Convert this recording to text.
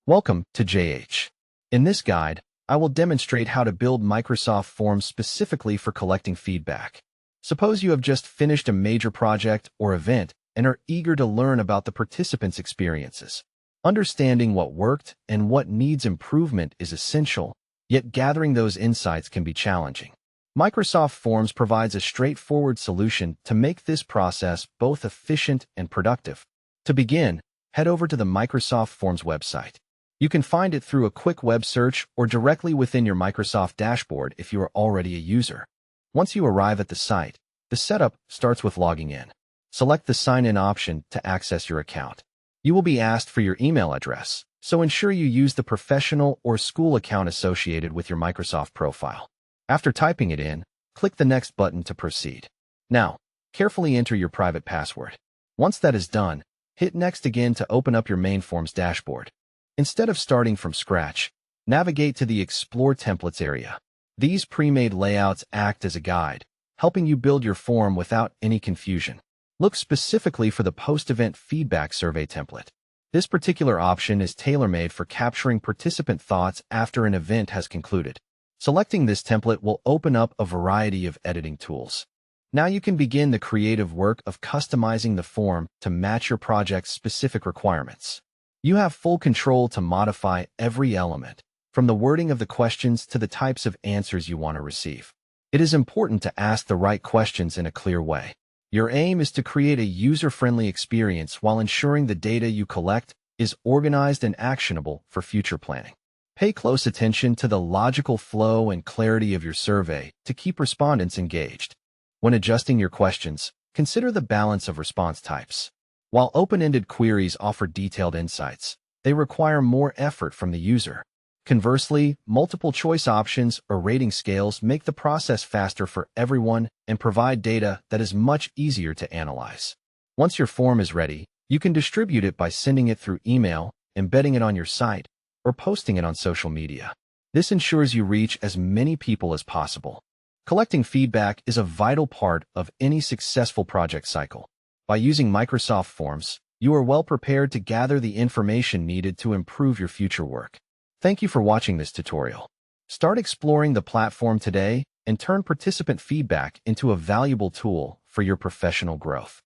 Welcome to JH. In this guide, I will demonstrate how to build Microsoft Forms specifically for collecting feedback. Suppose you have just finished a major project or event and are eager to learn about the participants' experiences. Understanding what worked and what needs improvement is essential, yet gathering those insights can be challenging. Microsoft Forms provides a straightforward solution to make this process both efficient and productive. To begin, head over to the Microsoft Forms website. You can find it through a quick web search or directly within your Microsoft dashboard if you are already a user. Once you arrive at the site, the setup starts with logging in. Select the Sign In option to access your account. You will be asked for your email address, so ensure you use the professional or school account associated with your Microsoft profile. After typing it in, click the Next button to proceed. Now, carefully enter your private password. Once that is done, hit Next again to open up your main Forms dashboard. Instead of starting from scratch, navigate to the Explore Templates area. These pre-made layouts act as a guide, helping you build your form without any confusion. Look specifically for the post-event feedback survey template. This particular option is tailor-made for capturing participant thoughts after an event has concluded. Selecting this template will open up a variety of editing tools. Now you can begin the creative work of customizing the form to match your project's specific requirements. You have full control to modify every element, from the wording of the questions to the types of answers you want to receive. It is important to ask the right questions in a clear way. Your aim is to create a user-friendly experience while ensuring the data you collect is organized and actionable for future planning. Pay close attention to the logical flow and clarity of your survey to keep respondents engaged. When adjusting your questions, consider the balance of response types. While open-ended queries offer detailed insights, they require more effort from the user. Conversely, multiple choice options or rating scales make the process faster for everyone and provide data that is much easier to analyze. Once your form is ready, you can distribute it by sending it through email, embedding it on your site, or posting it on social media. This ensures you reach as many people as possible. Collecting feedback is a vital part of any successful project cycle. By using Microsoft Forms, you are well prepared to gather the information needed to improve your future work. Thank you for watching this tutorial. Start exploring the platform today and turn participant feedback into a valuable tool for your professional growth.